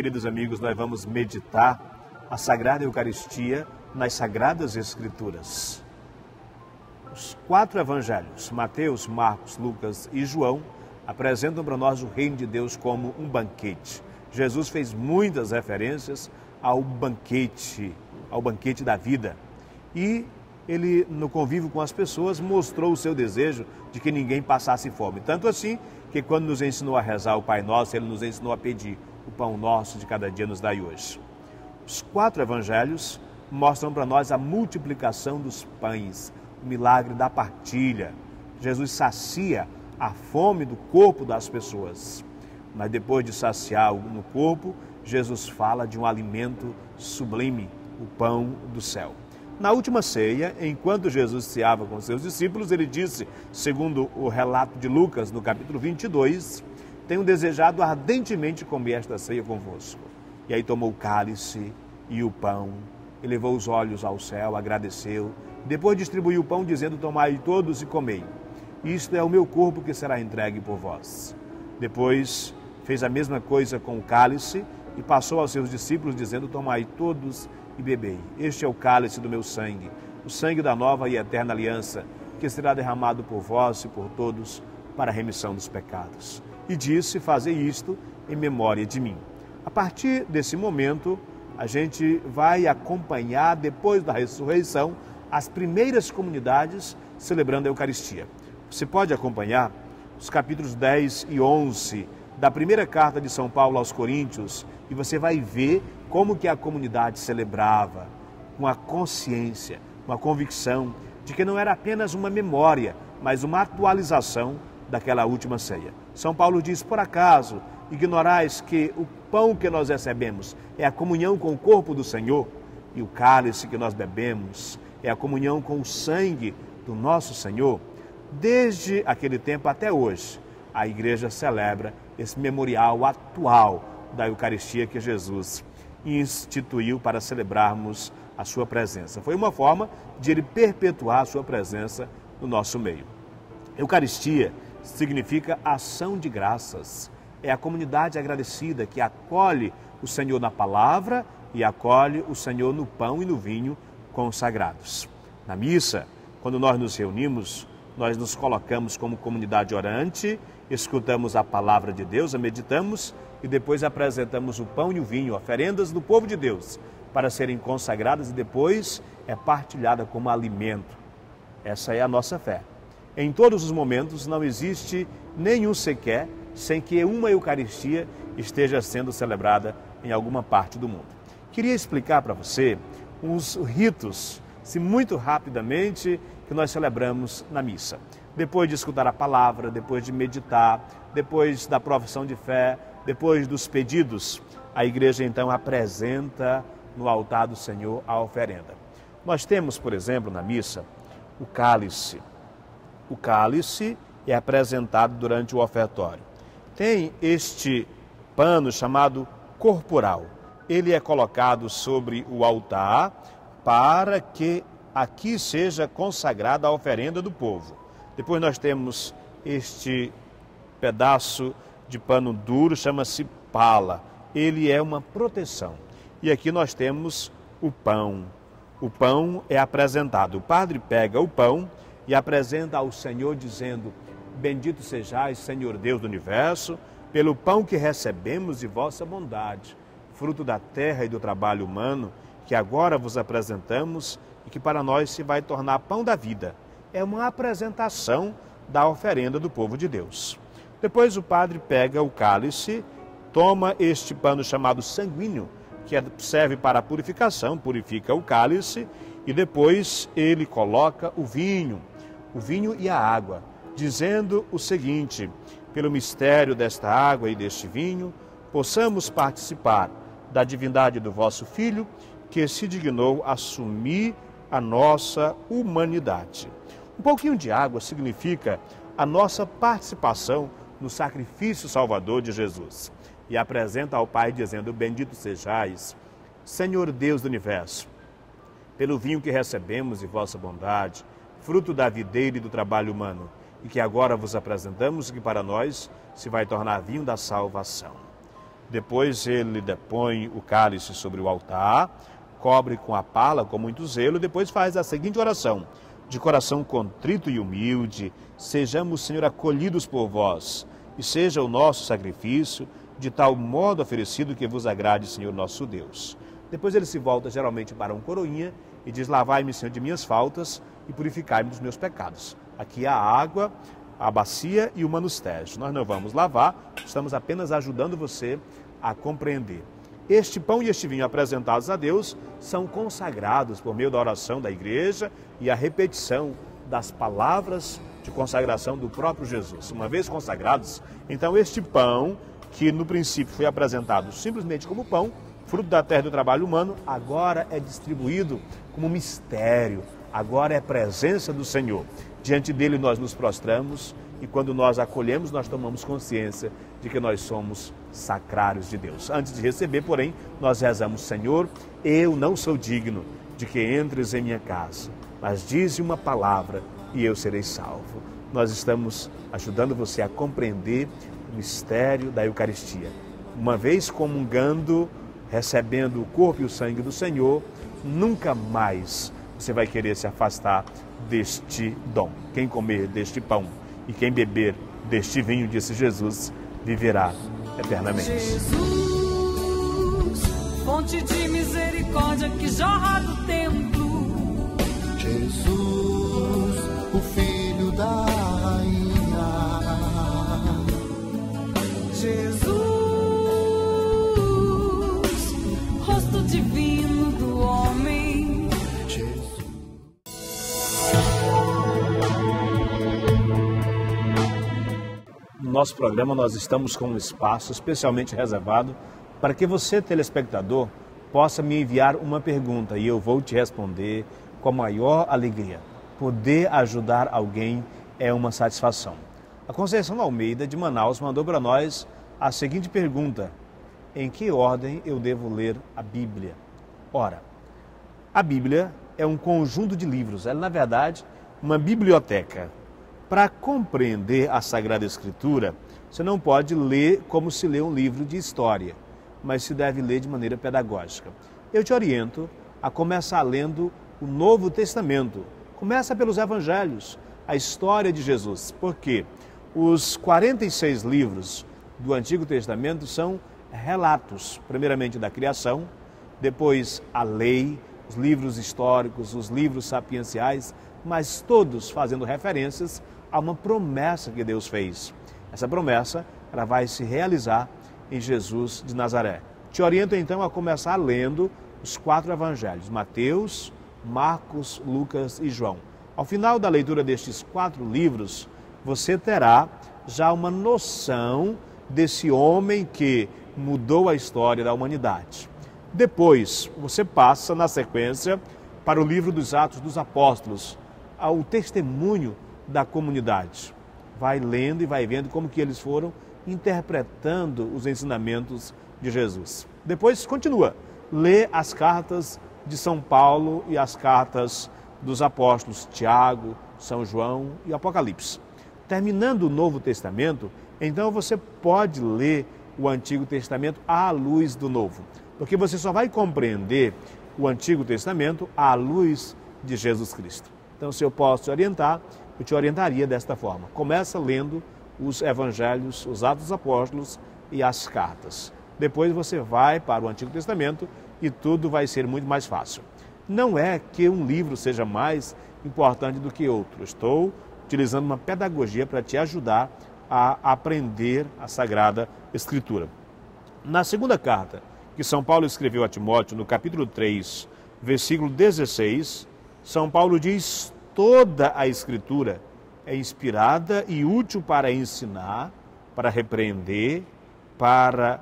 queridos amigos, nós vamos meditar a Sagrada Eucaristia nas Sagradas Escrituras. Os 4 evangelhos, Mateus, Marcos, Lucas e João, apresentam para nós o reino de Deus como um banquete. Jesus fez muitas referências ao banquete da vida. E ele, no convívio com as pessoas, mostrou o seu desejo de que ninguém passasse fome. Tanto assim que quando nos ensinou a rezar o Pai Nosso, ele nos ensinou a pedir: o pão nosso de cada dia nos dai hoje. Os 4 evangelhos mostram para nós a multiplicação dos pães, o milagre da partilha. Jesus sacia a fome do corpo das pessoas. Mas depois de saciar no corpo, Jesus fala de um alimento sublime, o pão do céu. Na última ceia, enquanto Jesus ceava com seus discípulos, ele disse, segundo o relato de Lucas, no capítulo 22, tenho desejado ardentemente comer esta ceia convosco. E aí tomou o cálice e o pão, elevou os olhos ao céu, agradeceu, depois distribuiu o pão, dizendo: tomai todos e comei. Isto é o meu corpo que será entregue por vós. Depois fez a mesma coisa com o cálice e passou aos seus discípulos, dizendo: tomai todos e bebei. Este é o cálice do meu sangue, o sangue da nova e eterna aliança, que será derramado por vós e por todos para a remissão dos pecados. E disse: fazei isto em memória de mim. A partir desse momento, a gente vai acompanhar, depois da ressurreição, as primeiras comunidades celebrando a Eucaristia. Você pode acompanhar os capítulos 10 e 11 da primeira carta de São Paulo aos Coríntios e você vai ver como que a comunidade celebrava, com a consciência, com a convicção de que não era apenas uma memória, mas uma atualização daquela última ceia. São Paulo diz: por acaso ignorais que o pão que nós recebemos é a comunhão com o corpo do Senhor e o cálice que nós bebemos é a comunhão com o sangue do nosso Senhor? Desde aquele tempo até hoje, a igreja celebra esse memorial atual da Eucaristia que Jesus instituiu para celebrarmos a sua presença. Foi uma forma de ele perpetuar a sua presença no nosso meio. Eucaristia significa ação de graças. É a comunidade agradecida que acolhe o Senhor na palavra e acolhe o Senhor no pão e no vinho consagrados. Na missa, quando nós nos reunimos, nós nos colocamos como comunidade orante, escutamos a palavra de Deus, a meditamos e depois apresentamos o pão e o vinho, oferendas do povo de Deus, para serem consagradas e depois é partilhada como alimento. Essa é a nossa fé. Em todos os momentos não existe nenhum sequer sem que uma Eucaristia esteja sendo celebrada em alguma parte do mundo. Queria explicar para você uns ritos, se muito rapidamente, que nós celebramos na missa. Depois de escutar a palavra, depois de meditar, depois da profissão de fé, depois dos pedidos, a igreja então apresenta no altar do Senhor a oferenda. Nós temos, por exemplo, na missa, o cálice. O cálice é apresentado durante o ofertório. Tem este pano chamado corporal. Ele é colocado sobre o altar para que aqui seja consagrada a oferenda do povo. Depois nós temos este pedaço de pano duro, chama-se pala. Ele é uma proteção. E aqui nós temos o pão. O pão é apresentado. O padre pega o pão e apresenta ao Senhor dizendo: bendito sejais, Senhor Deus do universo, pelo pão que recebemos de vossa bondade, fruto da terra e do trabalho humano, que agora vos apresentamos e que para nós se vai tornar pão da vida. É uma apresentação da oferenda do povo de Deus. Depois o padre pega o cálice, toma este pano chamado sanguíneo, que serve para a purificação, purifica o cálice, e depois ele coloca o vinho e a água, dizendo o seguinte: pelo mistério desta água e deste vinho, possamos participar da divindade do vosso Filho, que se dignou assumir a nossa humanidade. Um pouquinho de água significa a nossa participação no sacrifício salvador de Jesus. E apresenta ao Pai dizendo: bendito sejais, Senhor Deus do universo, pelo vinho que recebemos de vossa bondade, fruto da videira e do trabalho humano, e que agora vos apresentamos, que para nós se vai tornar vinho da salvação. Depois ele depõe o cálice sobre o altar, cobre com a pala com muito zelo, e depois faz a seguinte oração: de coração contrito e humilde, sejamos, Senhor, acolhidos por vós, e seja o nosso sacrifício de tal modo oferecido que vos agrade, Senhor nosso Deus. Depois ele se volta geralmente para um coroinha e diz: lavai-me, Senhor, de minhas faltas e purificai-me dos meus pecados. Aqui há a água, a bacia e o manustejo. Nós não vamos lavar, estamos apenas ajudando você a compreender. Este pão e este vinho apresentados a Deus são consagrados por meio da oração da igreja e a repetição das palavras de consagração do próprio Jesus. Uma vez consagrados, então este pão, que no princípio foi apresentado simplesmente como pão, fruto da terra e do trabalho humano, agora é distribuído como mistério, agora é presença do Senhor. Diante dele nós nos prostramos e quando nós acolhemos, nós tomamos consciência de que nós somos sacrários de Deus. Antes de receber, porém, nós rezamos: Senhor, eu não sou digno de que entres em minha casa, mas dize uma palavra e eu serei salvo. Nós estamos ajudando você a compreender o mistério da Eucaristia. Uma vez comungando, recebendo o corpo e o sangue do Senhor, nunca mais você vai querer se afastar deste dom. Quem comer deste pão e quem beber deste vinho, disse Jesus, viverá eternamente. Jesus, fonte de misericórdia que jorra do templo. Jesus, o Filho da Rainha. Jesus, rosto divino do homem. Jesus. No nosso programa nós estamos com um espaço especialmente reservado para que você, telespectador, possa me enviar uma pergunta e eu vou te responder com a maior alegria. Poder ajudar alguém é uma satisfação. A Conceição Almeida, de Manaus, mandou para nós a seguinte pergunta: em que ordem eu devo ler a Bíblia? Ora, a Bíblia é um conjunto de livros, ela, na verdade, uma biblioteca. Para compreender a Sagrada Escritura, você não pode ler como se lê um livro de história, mas se deve ler de maneira pedagógica. Eu te oriento a começar lendo o Novo Testamento. Começa pelos Evangelhos, a história de Jesus, porque os 46 livros do Antigo Testamento são relatos, primeiramente da criação, depois a lei, os livros históricos, os livros sapienciais, mas todos fazendo referências a uma promessa que Deus fez. Essa promessa, ela vai se realizar em Jesus de Nazaré. Te oriento então a começar lendo os 4 evangelhos: Mateus, Marcos, Lucas e João. Ao final da leitura destes 4 livros, você terá já uma noção desse homem que mudou a história da humanidade. Depois, você passa na sequência para o livro dos Atos dos Apóstolos, ao testemunho da comunidade. Vai lendo e vai vendo como que eles foram interpretando os ensinamentos de Jesus. Depois continua, lê as cartas de São Paulo e as cartas dos apóstolos Tiago, São João e Apocalipse. Terminando o Novo Testamento, então você pode ler o Antigo Testamento à luz do Novo, porque você só vai compreender o Antigo Testamento à luz de Jesus Cristo. Então, se eu posso te orientar, eu te orientaria desta forma: começa lendo os Evangelhos, os Atos dos Apóstolos e as cartas. Depois você vai para o Antigo Testamento e tudo vai ser muito mais fácil. Não é que um livro seja mais importante do que outro. Estou utilizando uma pedagogia para te ajudar a aprender a Sagrada Escritura. Na segunda carta que São Paulo escreveu a Timóteo, no capítulo 3, versículo 16, São Paulo diz: toda a Escritura é inspirada e útil para ensinar, para repreender, para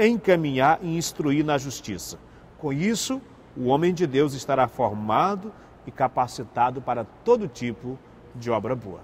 encaminhar e instruir na justiça. Com isso, o homem de Deus estará formado e capacitado para todo tipo de obra boa.